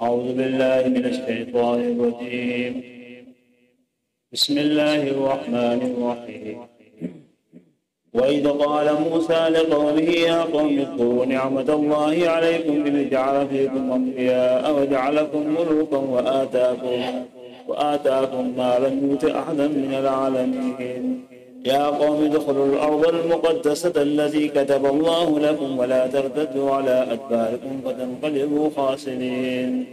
أعوذ بالله من الشيطان الرجيم. بسم الله الرحمن الرحيم. وإذ قال موسى لقومه يا قوم اذكروا نعمة الله عليكم إذ جعل فيكم أنبياء وجعلكم ملوكا وآتاكم ما لم يؤت أحدا من العالمين. يا قوم ادخلوا الأرض المقدسة التي كتب الله لكم ولا ترتدوا على أدباركم فتنقلبوا خاسرين.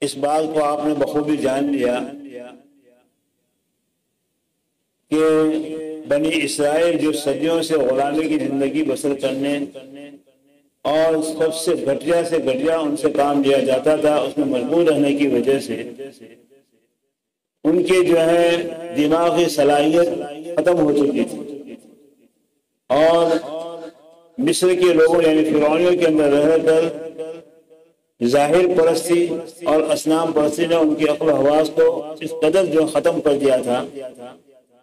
اس بات کو آپ نے بخوبی جان لیا کہ بنی اسرائیل جو صدیوں سے غلامی کی زندگی بسر کرنے اور سب سے گھٹیا ان سے کام لیا جاتا تھا، اس میں مجبور رہنے کی وجہ سے ان کی جو ہے دماغی صلاحیت ختم ہو چکی تھی، اور مصر کے لوگوں یعنی فرعونیوں کے اندر رہ کر ظاہر پرستی اور اصنام پرستی نے ان کی عقل و حواس کو اس قدر جو ختم کر دیا تھا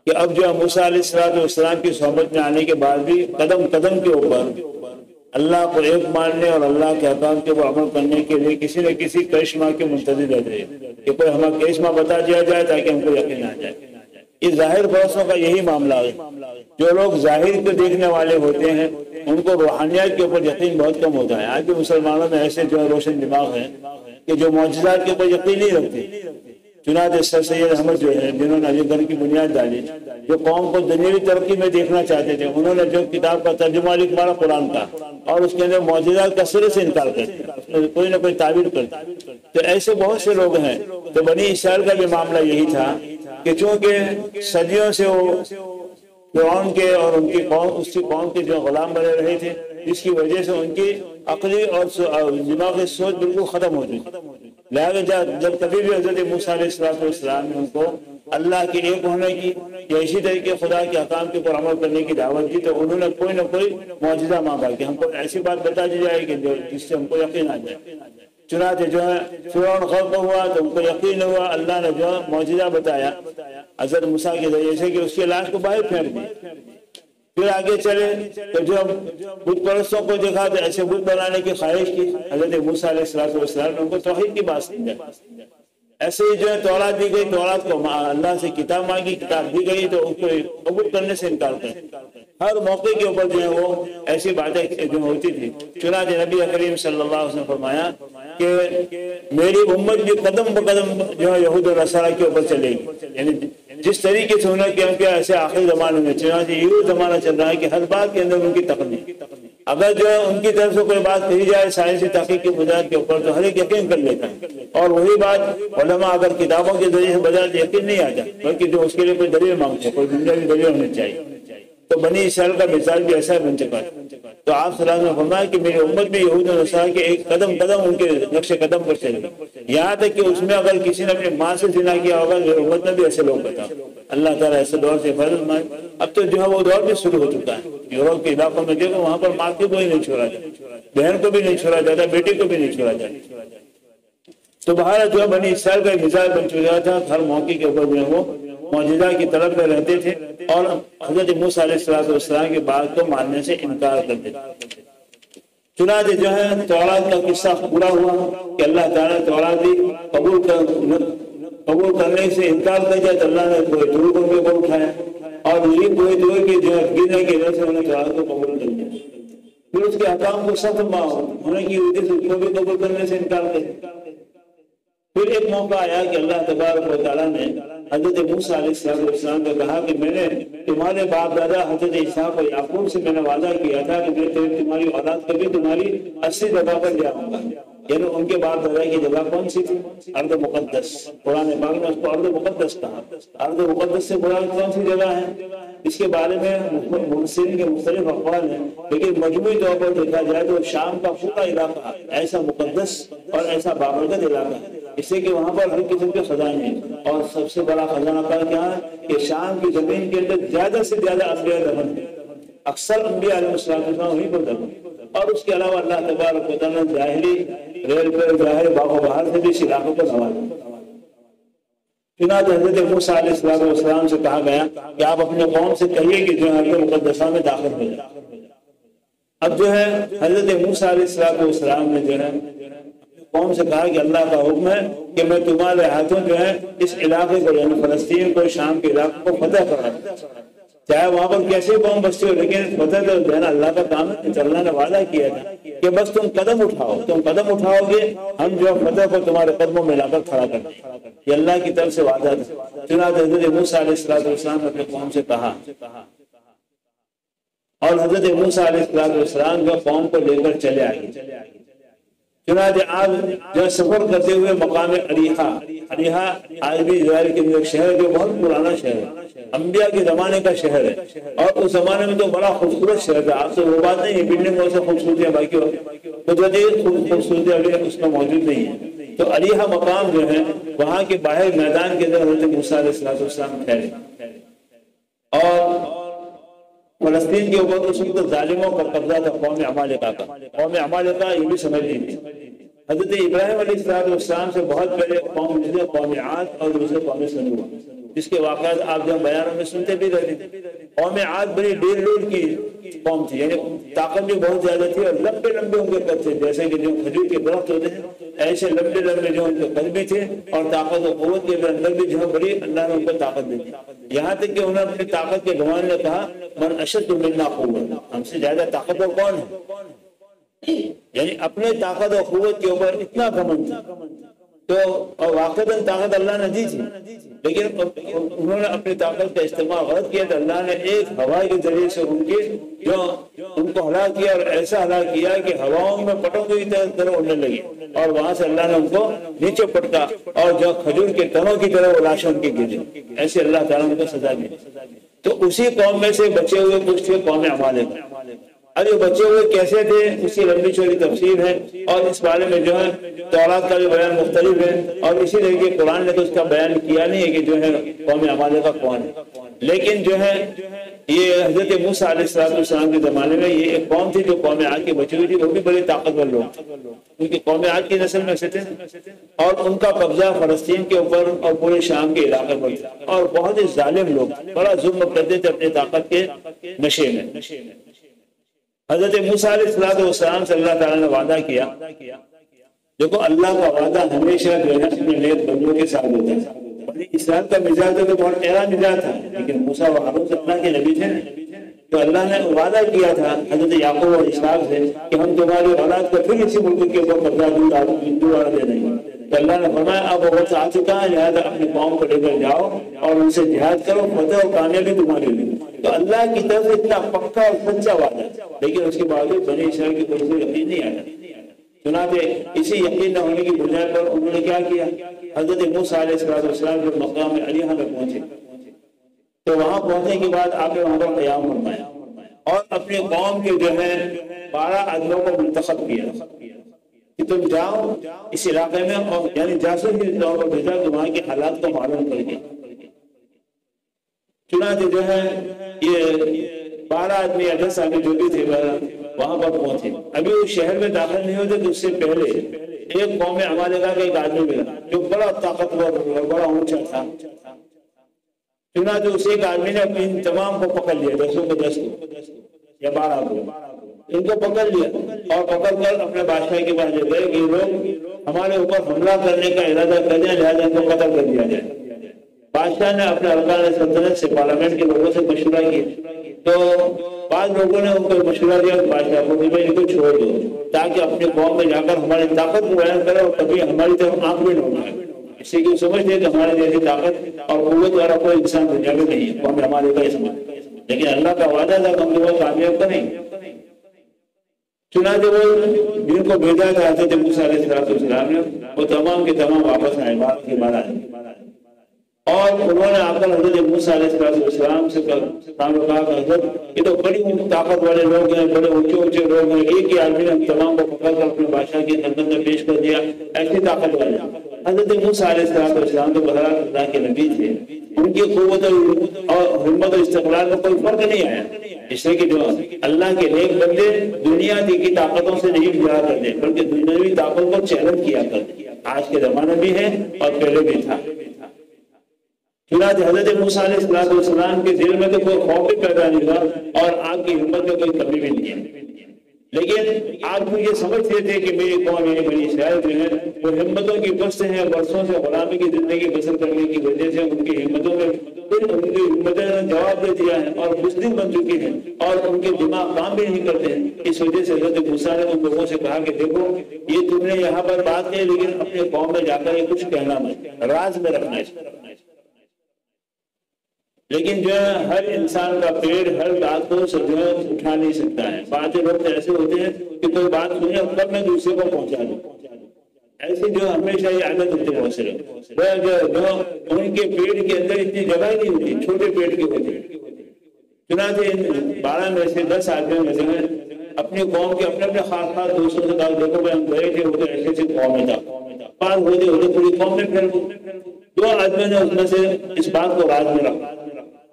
کہ اب جو موسیٰ علیہ السلام کی صحبت میں آنے کے بعد بھی قدم قدم کے اوپر اللہ کو ایک ماننے اور اللہ کے احکام کے اوپر عمل کرنے کے لیے کسی نہ کسی کرشمہ کے منتظر رہتے کہ کوئی ہمیں کرشمہ بتا دیا جائے تاکہ ہم کو یقین آ جائے۔ اس ظاہر پرستوں کا یہی معاملہ ہے، جو لوگ ظاہر کو دیکھنے والے ہوتے ہیں ان کو روحانیات کے اوپر یقین بہت کم ہوتا ہے۔ آج بھی مسلمانوں میں ایسے جو روشن دماغ ہیں کہ جو معجزات کے اوپر یقین نہیں رکھتے۔ چنانچہ سر سید احمد جو ہے جنہوں نے علی گڑھ کی بنیاد ڈالی، جو قوم کو دنیاوی ترقی میں دیکھنا چاہتے تھے، انہوں نے جو کتاب کا ترجمہ لکھا قرآن کا اور اس کے اندر معجزات کا سرے سے انکار کرتے، کوئی نہ کوئی تعبیر کرتے۔ تو ایسے بہت سے لوگ ہیں۔ تو بنی اسرائیل کا بھی معاملہ یہی تھا کہ چونکہ صدیوں سے وہ فرعون کے اور ان کی قوم اس کی قوم کے جو غلام بنے رہے تھے، جس کی وجہ سے ان کی عقلی اور دماغی سوچ بالکل ختم ہو چکی۔ لہذا جب کبھی بھی حضرت موسیٰ علیہ السلام نے ان کو اللہ کے ایک ہونے کی یا اسی طریقے خدا کے احکام کے اوپر عمل کرنے کی دعوت دی، تو انہوں نے کوئی نہ کوئی معجزہ مانگا کہ ہم کو ایسی بات بتا دی جائے کہ جس سے ہم کو یقین آ جائے۔ چنانچہ جو ہے فرعون خوف ہوا تو ان کو یقین ہوا، اللہ نے جو معجزہ بتایا حضرت موسیٰ کے ذریعے سے کہ اس کی لاش کو باہر پھینک دی۔ پھر آگے چلے تو جو بت پرستوں کو دیکھا تو ایسے بت بنانے کی خواہش کی، حضرت موسیٰ علیہ السلام نے ان کو توحید کی بات سمجھا۔ ایسے ہی جو ہے تورات دی گئی، تورات کو اللہ سے کتاب مانگی، کتاب دی گئی تو اس کو قبول کرنے سے انکار کر۔ ہر موقع کے اوپر جو ہے وہ ایسی باتیں جو ہوتی تھی۔ چنانچہ نبی کریم صلی اللہ علیہ وسلم نے فرمایا کہ میری امت بھی قدم بقدم جو ہے یہود و نصارہ کے اوپر چلے گی، یعنی جس طریقے سے انہوں نے کیا ایسے آخری زمانے میں۔ چنانچہ یہ زمانہ چل رہا ہے کہ ہر بات کے اندر ان کی تقلید، اگر جو ہے ان کی طرف سے کوئی بات کہی جائے سائنسی تحقیق کی بنیاد کے اوپر تو ہر ایک یقین کر لیتا ہے، اور وہی بات علماء اگر کتابوں کے ذریعے سے بجائے یقین نہیں آتا، بلکہ جو اس کے لیے کوئی دلیل مانگتے کوئی دنیاوی دلیل ہونی چاہیے۔ تو بنی اسرائیل کا مثال بھی ایسا بن چکا ہے۔ تو آپ صلی اللہ علیہ وسلم نے فرمایا کہ میری امت میں یہود و نصارہ کے ایک قدم قدم ان کے نقش قدم پر چلے، یہاں تک کہ اس میں اگر کسی نے اپنی ماں سے زنا کیا ہوگا میری امت میں بھی ایسے لوگ بتا۔ اللہ تعالیٰ ایسے دور سے فرض فرمائے۔ اب تو جو ہے وہ دور بھی شروع ہو چکا ہے، یورپ کے علاقوں میں دیکھو وہاں پر ماں کو بھی نہیں چھوڑا جاتا، بہن کو بھی نہیں چھوڑا جاتا، بیٹی کو بھی نہیں چھوڑا جاتا۔ تو بہرحال جو ہے بنی اسرائیل کا ایک مثال بن چکا تھا، ہر موقع کے اوپر جو ہے وہ معجزہ کی طلب میں رہتے تھے اور حضرت موسیٰ علیہ السلام کی بات کو ماننے سے انکار کرتے تھے۔ چنانچہ جو ہے تورات کا قصہ پورا ہوا کہ اللہ تعالیٰ نے تورات دی، قبول کرنے سے انکار کر دیا تو اللہ نے کوئی طور کو بھی اٹھایا، اور یہ کوئی طور کی جو ہے گرنے کی وجہ سے انہوں نے تورات کو قبول کر دیا۔ پھر اس کے احکام کو سخت ہونے کی وجہ سے اس کو بھی قبول کرنے سے انکار کر دیا۔ پھر ایک موقع آیا کہ اللہ تبارک و تعالیٰ نے حضرت موسیٰ علیہ السلام کو کہا کہ میں نے تمہارے باپ دادا حضرت اسحاق اور یعقوب سے میں نے وعدہ کیا تھا کہ میں تمہاری اولاد کبھی تمہاری 80 جگہ پر لے آؤں گا۔ یعنی ان کے باپ دادا کی جگہ کون سی تھی؟ ارض مقدس۔ قرآن پاک نے اس کو ارض مقدس کہا۔ ارض مقدس سے مراد کون سی جگہ ہے؟ اس کے بارے میں مفسرین کے مختلف اقوال ہیں، لیکن مجموعی طور پر دیکھا جائے تو شام کا پورا علاقہ ایسا مقدس اور ایسا بابرکت علاقہ ہے، اس سے کہ وہاں پر ہر قسم کے خزانے ہیں، اور سب سے بڑا خزانہ کیا ہے کہ شام کی زمین کے اندر زیادہ سے زیادہ انبیاء دفن ہیں، اکثر انبیاء علیہ السلام وہیں پر دفن، اور اس کے علاوہ اللہ تبارک و تعالیٰ نے ظاہری ریل پر ظاہر باغ و بہار سے بھی اس علاقوں کو نوازا۔ چنانچہ حضرت موسیٰ علیہ السلام سے کہا گیا کہ آپ اپنے قوم سے کہیے کہ جو ہے مقدسہ میں داخل ہو جائے۔ اب جو ہے حضرت موسیٰ علیہ السلام نے جو ہے قوم سے کہا کہ اللہ کا حکم ہے کہ میں تمہارے ہاتھوں جو ہے اس علاقے کو یعنی فلسطین کو شام کے علاقے کو فتح کر رہا ہوں، چاہے وہاں پر کیسے قوم بستی ہو، لیکن فتح تو جو ہے نا اللہ کا کام ہے۔ اللہ نے وعدہ کیا تھا کہ بس تم قدم اٹھاؤ گے ہم جو فتح کو تمہارے قدموں میں لا کر کھڑا کر دیں، یہ اللہ کی طرف سے وعدہ تھا۔ چنانچہ حضرت موسیٰ علیہ السلام نے اپنے قوم سے کہا اور حضرت موسیٰ علیہ السلام جو قوم کو لے کر چلے آئے۔ چنانچہ آپ جو سفر کرتے ہوئے مقام اریحا آج بھی اسرائیل کے ایک شہر ہے جو بہت پرانا شہر ہے، انبیاء کے زمانے کا شہر ہے، اور اس زمانے میں تو بڑا خوبصورت شہر تھا۔ آپ سے وہ بات نہیں ہے بلڈنگ سے خوبصورتی ہے، باقی قدرتی خوبصورتی ابھی اس میں موجود نہیں ہے۔ تو اریحا مقام جو ہے وہاں کے باہر میدان کے اندر حضرت موسیٰ علیہ السلام ٹھہرے، اور فلسطین کے اوپر اس وقت ظالموں کا قبضہ تھا، قوم عمالقہ کا۔ قوم عمالقہ یہ بھی سمجھ لیجیے حضرت ابراہیم علیہ السلام سے بہت پہلے قوم گزرے، قوم عاد اور دوسرے قوم سمود، جس کے واقعات آپ جب بیانوں میں سنتے بھی رہتے تھے۔ قوم عاد بڑی ڈیر کی قوم تھی، یعنی طاقت بھی بہت زیادہ تھی اور لمبے لمبے ان کے قد تھے، جیسے کہ جو کھجور کے درخت ہوتے ہیں ایسے لمبے لمبے جو ان کے قد بھی تھے، اور طاقت و قوت کے اندر بھی جو بڑی اللہ نے ان کو طاقت دی، یہاں تک کہ انہوں نے اپنی طاقت کے گمان نے کہا من اشد منا قوت، ہم سے زیادہ طاقتور کون ہے، یعنی اپنے طاقت و قوت کے اوپر اتنا گھمنڈ تھا۔ تو واقعاً طاقت اللہ نے دی تھی، لیکن انہوں نے اپنی طاقت کا استعمال غلط کیا تو اللہ نے ایک ہوا کے ذریعے سے ان کو ہلاک کیا، اور ایسا ہلاک کیا کہ ہواؤں میں پتنگوں کی طرح اڑنے لگی، اور وہاں سے اللہ نے ان کو نیچے پٹکا، اور جو کھجور کے تنوں کی طرح وہ لاشیں ان کی گری، ایسے اللہ تعالیٰ نے ان کو سزا دی۔ تو اسی قوم میں سے بچے ہوئے کچھ تھے قوم عمالقہ۔ اب یہ بچے ہوئے کیسے تھے اس کی لمبی چوڑی تفسیر ہے، اور اس بارے میں جو ہے تورات کا جو بیان مختلف ہے، اور اسی طریقے قرآن نے تو اس کا بیان کیا نہیں ہے کہ جو ہے قوم عمالقہ کون ہے، لیکن جو ہے یہ حضرت موسیٰ علیہ السلام کے زمانے میں یہ ایک قوم تھی جو قوم عاد کی بچی ہوئی تھی، وہ بھی بڑے طاقتور لوگ کیونکہ قوم عاد کی نسل میں سے تھے، اور ان کا قبضہ فلسطین کے اوپر اور پورے شام کے علاقے پر تھا، اور بہت ہی ظالم لوگ بڑا ظلم کرتے تھے اپنی طاقت کے نشے میں۔ حضرت موسیٰ علیہ السلام سے اللہ تعالیٰ نے وعدہ کیا، دیکھو اللہ کا وعدہ ہمیشہ جو ہے اپنے نیک بندوں کے ساتھ ہوتا ہے۔ بنی اسرائیل کا مزاج تو بہت ٹیڑھا مزاج تھا، لیکن موسیٰ و ہارون اللہ کے نبی تھے، تو اللہ نے وعدہ کیا تھا حضرت یعقوب اور اسحاق سے کہ ہم تمہاری اولاد کو پھر اسی ملک کے اوپر قبضہ دوبارہ دے دیں گے۔ تو اللہ نے فرمایا اب وقت آ چکا ہے، لہٰذا اپنی قوم کو لے کر جاؤ اور ان سے جہاد کرو، فتح اور کامیابی تمہاری ہوگی۔ تو اللہ کی طرف سے اتنا پکا اور سچا وعدہ، لیکن اس کے باوجود بنی اسرائیل کی طرف سے یقین نہیں آیا۔ چنانچہ اسی یقین نہ ہونے کی بنیاد پر انہوں نے کیا کیا، حضرت موسیٰ علیہ السلام جو مقام اریحا میں پہنچے، تو وہاں پہنچنے کے بعد آپ نے وہاں پر قیام فرمایا، اور اپنی قوم کے جو ہے 12 آدمیوں کو منتخب کیا کہ تم جاؤ اس علاقے میں، اور یعنی جاسوس کے طور پر بھیجا کہ وہاں کے حالات کو معلوم کر کے۔ چنانچہ جو ہے یہ 12 آدمی 10 آدمی جو بھی تھے وہاں پر پہنچے، ابھی اس شہر میں داخل نہیں ہوتے تو اس سے پہلے ایک قوم عمالقہ کا ایک آدمی ملا جو بڑا طاقتور اور بڑا اونچا تھا۔ چنانچہ اس ایک آدمی نے ان تمام کو پکڑ لیا، 10 کو 10 کو یا 12 کو، ان کو پکڑ لیا اور پکڑ کر اپنے بادشاہ کے پاس لے گئے کہ لوگ ہمارے اوپر حملہ کرنے کا ارادہ کر دیں، لہٰذا ان کو قتل کر دیا جائے۔ بادشاہ نے اپنے ارکان سلطنت سے پارلیمنٹ کے لوگوں سے مشورہ کیا، تو بعض لوگوں نے ان کو مشورہ دیا بادشاہ کو کہ بھائی ان کو چھوڑ دو تاکہ اپنے قوم میں جا کر ہماری طاقت کو بیان کرے اور کبھی ہماری طرف آنکھ بھی نہ اٹھائے، اس سے کہ سمجھتے کہ ہمارے جیسی طاقت اور قوت والا کوئی انسان دنیا میں نہیں ہے، قوم ہمارے کا سمجھ، لیکن اللہ کا وعدہ تھا کہ ہم لوگوں کو کامیاب کریں۔ چنانچہ وہ جن کو بھیجا تھا حضرت موسیٰ علیہ السلام نے، وہ تمام کے تمام واپس آئے 12 کے 12 اور انہوں نے آ کر حضرت موسیٰ علیہ السلام سے کہا کہ حضرت یہ تو بڑی طاقت والے لوگ ہیں، بڑے اونچے اونچے لوگ ہیں، ایک ہی آدمی نے ہم تمام کو پکڑ کر اپنے بادشاہ کی خدمت میں پیش کر دیا، ایسی طاقت والے۔ حضرت موسیٰ علیہ السلام تو بہرحال اللہ کے نبی تھے، ان کی قوت اور ہمت و استقلال میں کوئی فرق نہیں آیا، اس لیے کہ جو اللہ کے نیک بندے دنیا کی طاقتوں سے نہیں گزرا کرتے بلکہ دنیاوی طاقت کو چیلنج کیا کرتے، آج کے زمانے بھی ہے اور پہلے بھی تھا۔ चुनांचे हजरत मूसा अलैहिस्सलाम के दिल में तो कोई खौफ भी पैदा नहीं हुआ और आपकी हिम्मत में कोई कमी भी नहीं है, लेकिन आप ये समझते थे कि मेरी कौम यानी बनी इसराइल जो है वो हिम्मतों की बस है, बरसों से गुलामी की जिंदगी बसर करने की वजह से उनकी हिम्मतों में उनकी हिम्मतें ने जवाब दे दिया है और मुस्लिम बन चुकी हैं और उनके दिमाग काम भी नहीं करते हैं। इस वजह से हजरत मूसा ने उन लोगों से कहा कि देखो ये तुमने यहाँ पर बात की, लेकिन अपने कौम में जाकर ये कुछ कहना मत, राज में रखना है। लेकिन जो है हर इंसान का पेड़ हर बात को जो है उठा नहीं सकता है। बातें लोग ऐसे होते हैं कि कोई बात सुने और कब मैं दूसरे को पहुंचा दूं, ऐसी जो हमेशा ये आदत होती है बहुत से जो उनके पेड़ के अंदर इतनी जगह नहीं होती, छोटे पेड़ की होती। चुनांचे 12 में से 10 आदमियों में से अपनी कौम के अपने खास खास दोस्तों से कहा देखो भाई हम गए थे, वो तो ऐसे ऐसे कौम में था, पास होते पूरी कौम में फैल गई। 2 आदमियों ने उसमें से इस बात को राज में रखा,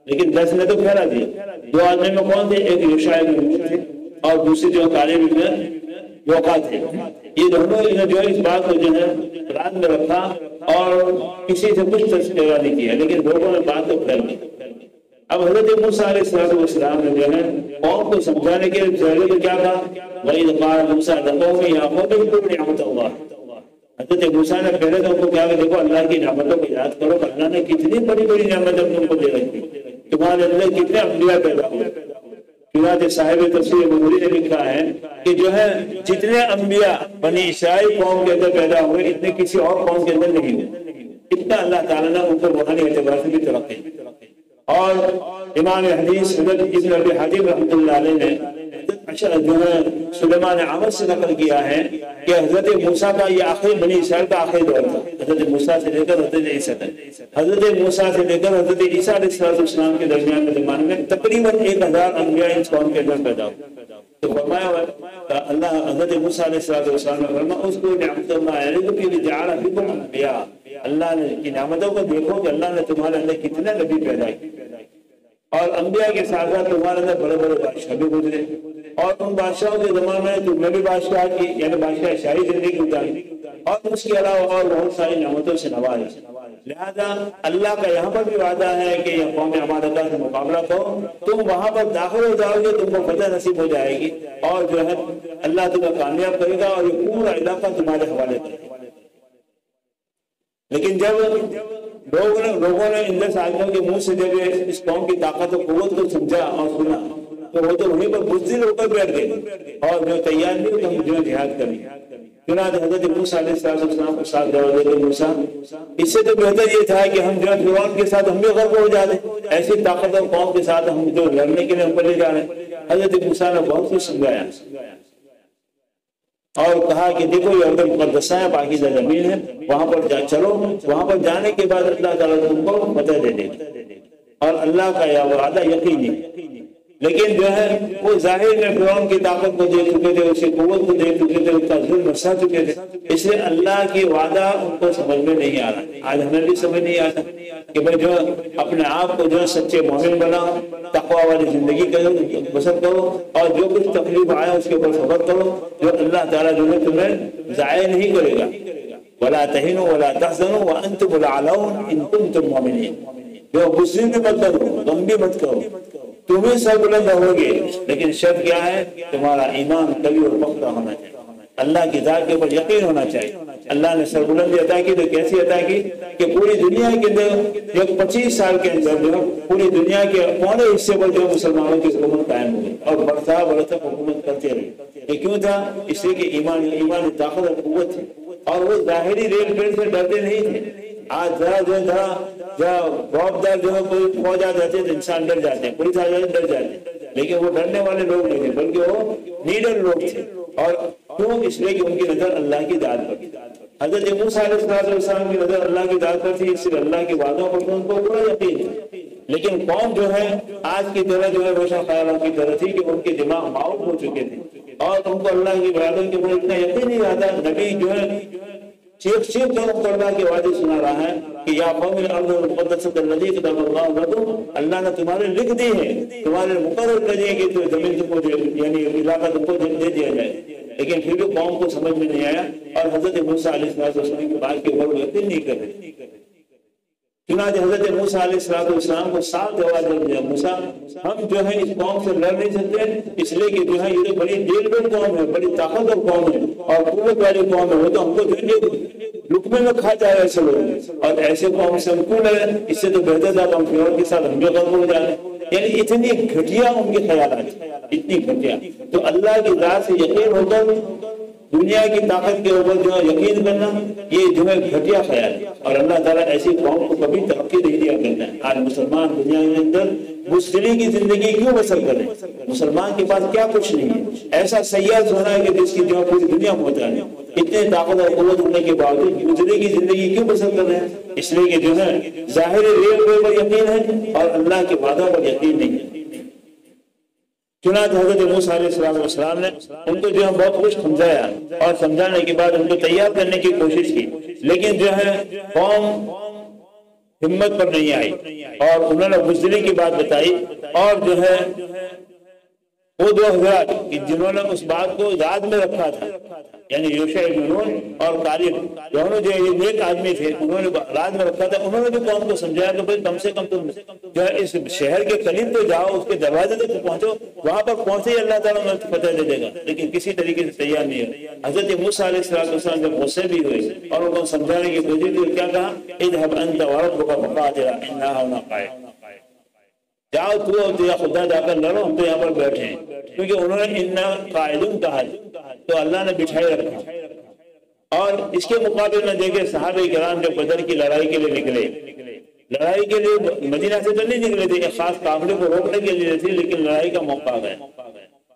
लेकिन 10 ने तो फैला दिया। 2 आदमी में कौन थे? एक यूशा थे और दूसरे जो कालेब इब्न योका थे। ये दोनों जो है इस बात को जो है राज में रखा और किसी से कुछ तस्करा नहीं किया, लेकिन लोगों ने बात तो फैल गई। अब हजरत मूसा अलैहिस्सलाम ने जो है कौम को समझाने के लिए तो क्या कहा, वही मूसा हजरत मूसा ने पहले तो उनको क्या देखो अल्लाह की नियामतों को याद करो, अल्लाह ने कितनी बड़ी बड़ी नियामतें तुमको दे रखी, तुम्हारे अंदर कितने अंबिया पैदा हुए। चुनांचे साहिब तफसीर मगरी ने लिखा है कि जो है जितने अंबिया बनी इस्राइल कौम के अंदर पैदा हुए इतने किसी और कौम के अंदर नहीं हुए। इतना अल्लाह ताला ने उनको रूहानी एतबार से भी तरक्की। और इमाम हदीस हज़रत इब्न अबी हातिम रहमतुल्लाह अलैह ने जो है सुलेमान आमद से नकल किया है कि हजरत मूसा का ये आखिरी बनी इस्राइल का आखिरी दौर था, हजरत मूसा से लेकर हजरत ईसा तक। हजरत मूसा से लेकर हजरत ईसा अलैहिस्सलाम के दरमियान के ज़माने में तकरीबन 1000 अंबिया इस कौम के अंदर पैदा हुए। तो फरमाया अल्लाह हजरत मूसा अलैहिस्सलाम ने फरमाया उसको अल्लाह ने की नियामतों को देखो कि अल्लाह ने तुम्हारे अंदर कितने नबी पैदा किए और अंबिया के साथ साथ तुम्हारे अंदर बड़े बड़े बादशाह भी गुजरे और उन बादशाहों के जमाने में तुमने भी बादशाह की यानी बादशाह शाही जिंदगी गुजारी और उसके अलावा और बहुत सारी नियामतों से नवाजा। लिहाजा अल्लाह का यहाँ पर भी वादा है कि यह कौम अमानता से मुकाबला करो, तुम वहां पर दाखिल हो जाओगे, तुमको फतह नसीब हो जाएगी और जो है अल्लाह तुम्हें कामयाब करेगा और ये पूरा इलाका तुम्हारे हवाले करेगा। लेकिन जब लोगों ने इन 10 आदमियों के मुंह से जब इस कौम की ताकत और कुव्वत को समझा और सुना तो वो तो वहीं पर बुज़दिल होकर बैठ गए और जो तैयार नहीं हुए हम जो जिहाद करें। चुनांचे हजरत मूसा अलैहिस्सलाम के साथ जवाब देते मूसा इससे तो बेहतर ये था कि हम जो फिरौन के साथ हम भी गर्व हो जाते, ऐसी ताकत और कौम के साथ हम जो लड़ने के लिए हम ले जा रहे हैं। हजरत मूसा ने बहुत कुछ समझाया और कहा कि देखो ये अर्द मुक़द्दसा है, पाकीज़ा ज़मीन है, वहां पर चलो, वहां पर जाने के बाद अल्लाह ताला तुमको फतह दे देगा और अल्लाह का यह वादा यकीनी। लेकिन जो है वो जाहिर में फिरौन की ताकत को देख चुके थे, उसकी कुव्वत को देख चुके थे, उसका जुल्म सह चुके थे, इसलिए अल्लाह की वादा उनको समझ में नहीं आ रहा। आज हमें भी समझ नहीं आता कि भाई जो अपने आप को जो सच्चे मोमिन बनाओ, तक़वा वाली जिंदगी करो, बसर करो और जो कुछ तकलीफ आया उसके ऊपर सब्र करो, जो अल्लाह ताला जो है तुम्हें ज़ाया नहीं करेगा। वला तहिनु वला तहज़नु व अंतुमुल अलाउन इन कुंतुम मुमिनीन। जो गुस्से भी मत करो, गम भी मत करो, तुम्हें सरबुलंद होगे, लेकिन शर्त क्या है? तुम्हारा ईमान कभी और पक्का होना चाहिए, अल्लाह की ज़ात के ऊपर यकीन होना चाहिए। अल्लाह ने सरबुलंदी अता की तो कैसी अता की कि पूरी दुनिया के अंदर जो 25 साल के अंदर जो पूरी दुनिया के पौने हिस्से पर जो मुसलमानों की हुकूमत कायम हुई और बढ़ता बढ़ता हुकूमत करते रहे। ये क्यों था? इसलिए कि ईमान ताकत और कुव्वत थी और वो जाहिरी रेल पेड़ से डरते नहीं थे। आज जरा रौबदार जो है कोई फौज आ जाते तो इंसान डर जाते हैं, पुलिस आ जाते डर जाते हैं, लेकिन वो डरने वाले लोग नहीं थे बल्कि वो लीडर लोग थे। और क्यों? इसलिए कि उनकी नजर अल्लाह की दाद पर थी। हजरत मूसा अलैहिस्सलाम की नजर अल्लाह की दाद पर थी, इसलिए अल्लाह के वादों पर उनको पूरा यकीन था। लेकिन कौम जो है आज की तरह जो है रोशन ख्यालों की तरह थी कि उनके दिमाग माउट हो चुके थे और उनको अल्लाह की वादों के ऊपर इतना यकीन नहीं आता। नबी जो है चीख जो अल्लाह के वादे सुना रहा है कि या कौमिल अर्ज़ मुक़द्दसतुल लज़ी कतबल्लाहु लकुम, अल्लाह ने तुम्हारे लिख दी है, तुम्हारे मुकर्रर कर दिए कि तो जमीन तुमको यानी इलाका तुमको दे दिया जाए। लेकिन फिर भी कौम को समझ में नहीं आया और हजरत मूसा अलैहिस्सलाम की बात के ऊपर यकीन नहीं कर रहे। चुनांचे हजरत मूसा अलैहिस्सलाम को साफ जवाब दे दिया, मूसा हम जो है इस कौम से लड़ नहीं सकते, इसलिए कि जो है ये तो बड़ी डेढ़ कौम है, बड़ी ताकतवर कौम है और कुव्वत वाली कौम है, वो तो हमको जो है लुकमे में खा जाए ऐसे लोग, और ऐसे कौम से हम क्यों लड़े, इससे तो बेहतर था हम फिरौन के साथ हम जो खत्म हो जाए। यानी इतनी घटिया उनके ख्यालात, इतनी घटिया। तो अल्लाह की जात से यकीन होकर दुनिया की ताकत के ऊपर जो यकीन करना, ये जो है घटिया ख्याल है, और अल्लाह ताला ऐसी कौम को कभी तरक्की नहीं दिया करता है। आज मुसलमान दुनिया के अंदर मुश्किल की जिंदगी क्यों बसर करें? मुसलमान के पास क्या कुछ नहीं है, ऐसा सैयाद होना है कि जिसकी जो पूरी दुनिया में होता है, इतने ताकत और कुव्वत होने के बावजूद मुजरे की जिंदगी क्यों बसर कर रहे हैं? इसलिए कि जो है जाहिर रेल पर यकीन है और अल्लाह के वादा पर यकीन नहीं है। चुनांचे हजरत मूसा अलैहिस्सलाम ने उनको जो है बहुत कुछ समझाया, और समझाने के बाद उनको तैयार करने की कोशिश की, लेकिन जो है कौम हिम्मत पर नहीं आई, और उन्होंने बुज़दिली की बात बताई, और जो है वो दो हजरात जिन्होंने उस बात को याद में रखा था, यानी यूशा इब्न नून और कालिब, दोनों जो ये नेक आदमी थे, उन्होंने याद में रखा था। उन्होंने भी कौम को समझाया कि भाई कम से कम तुम जो है इस शहर के करीब तो जाओ, उसके दरवाजे तक पहुंचो, वहां पर पहुंचे ही अल्लाह ताला हमें फतह दे देगा, लेकिन किसी तरीके से तैयार नहीं है। हजरत मूसा अलैहिस्सलाम जब गुस्से भी हुए और उनको समझाने की कोशिश की, क्या कहा, इज़हब अंत व रब्बुका फक़ातिला इन्ना हुना क़ाइद, जाओ तू और तेरा खुदा जाकर लड़ो, हम तो यहाँ पर बैठे हैं। क्योंकि उन्होंने इन्ना कायदुन कहा तो अल्लाह ने बिठाए रखा। और इसके मुकाबले में देखे सहाबे किराम जब बदर की लड़ाई के लिए निकले, लड़ाई के लिए मदीना से तो नहीं निकले थे, एक खास काफिले को रोकने के लिए थे, लेकिन लड़ाई का मौका गया।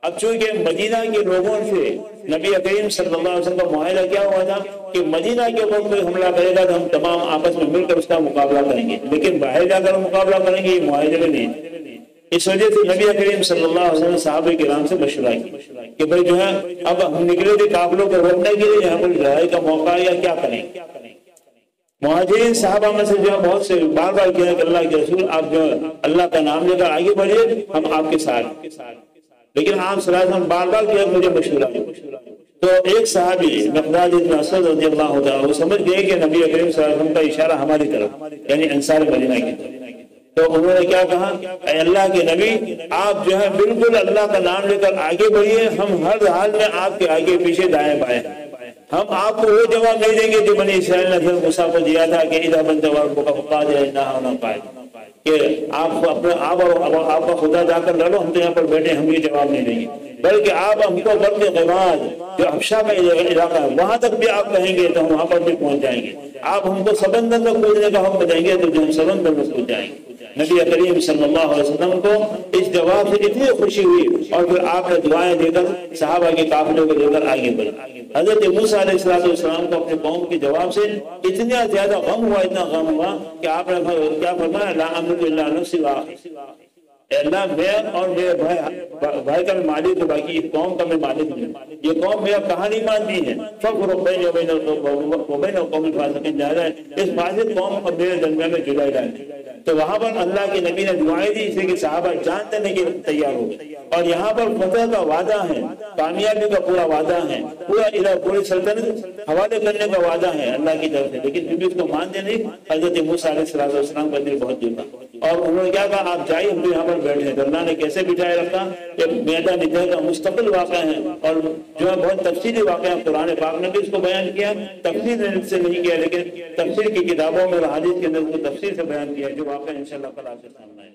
अब चूंकि मदीना के लोगों से नबी करीम सल्लल्लाहु अलैहि वसल्लम का मुआहदा क्या हुआ था कि मदीना के ऊपर कोई हमला करेगा तो हम तमाम आपस में मिलकर उसका मुकाबला करेंगे, लेकिन बाहर जाकर मुकाबला करेंगे ये मुआहदे में नहीं। इस वजह से नबी करीम सल्लल्लाहु अलैहि वसल्लम साहबे किराम से मशवरा की कि भाई जो है अब हम निकले थे काफिलों को रोकने के लिए, यहाँ पर लड़ाई का मौका या क्या करें। मुहाजिरीन साहबा में से जो है बहुत से बार बार कह कि अल्लाह के रसूल आप जो अल्लाह का नाम लेकर आगे बढ़िए, हम आपके साथ, लेकिन आप सल्लल्लाहु अलैहि वसल्लम बार बार किया मुझे मशवरा। तो एक सहाबी मिक़दाद इब्न असद रज़ियल्लाहु ताला वो समझ गए कि नबी करीम सल्लल्लाहु अलैहि वसल्लम का इशारा हमारी तरफ, यानी अंसार मदीना की तरफ। तो उन्होंने क्या कहा, अल्लाह के नबी आप जो है बिल्कुल अल्लाह का नाम लेकर आगे बढ़िए, हम हर हाल में आपके आगे पीछे दाएं बाएं, हम आपको वो जवाब नहीं देंगे जो बनी इसराइल ने फिर मूसा को दिया था कि इज़हब अंत व रब्बुका फक़ातिला इन्ना हुना क़ाइद, कि आप अपने आप और आपका खुदा जाकर लड़ो, हम तो यहाँ पर बैठे, हम ये जवाब नहीं देंगे, बल्कि आप हमको बल्कि ग़िमाद जो हबशा का इलाका है वहां तक भी आप कहेंगे तो हम वहां पर भी पहुंच जाएंगे। आप हमको समंदर में कूदने का हुक्म देंगे तो हम समंदर में कूद जाएंगे। नबी करीम सल्लल्लाहु अलैहि वसल्लम को इस जवाब से इतनी खुशी हुई, और फिर आपने दुआएं देकर सहाबा के काफिले को लेकर आगे बढ़े। हजरत मूसा अलैहिस्सलाम को अपने कौम के जवाब से इतना ज्यादा गम हुआ, इतना गम हुआ कि आपने क्या फरमाया, ला अमलिकु इल्ला नफ्सी व अखी, अल्लाह मैं और मेरे भाई का मैं मालिक हूँ, बाकी इस कौम का मैं मालिक हूँ, ये कौम मेरा कहानी मानती है, इस फासिक कौम और मेरे दरमियान में जुदाई डाली। तो वहां पर अल्लाह के नबी ने दुआएं दी, इसलिए कि सहाबा जानते नहीं कि तैयार हो गए, और यहाँ पर फतह का वादा है, कामयाबी का पूरा वादा है, पूरी सल्तनत हवाले करने का वादा है अल्लाह की तरफ से, लेकिन फिर भी उसको मानते नहीं। हजरत मूसा अलैहिस्सलाम का दिल बहुत दिल था, और उन्होंने क्या कहा, आप जाइए, हम तो यहाँ पर बैठे हैं। अल्लाह ने कैसे बिठाए रखा, एक मैदान निदह का मुस्तकिल वाक़या है, और जो है बहुत तफसीली वाक़या कुरान पाक ने भी इसको बयान किया, तफसील से नहीं किया, लेकिन तफसीर की किताबों में और हदीस के अंदर उसको तफसील से बयान किया, जो वाक़या इंशाअल्लाह कल आपके सामने है।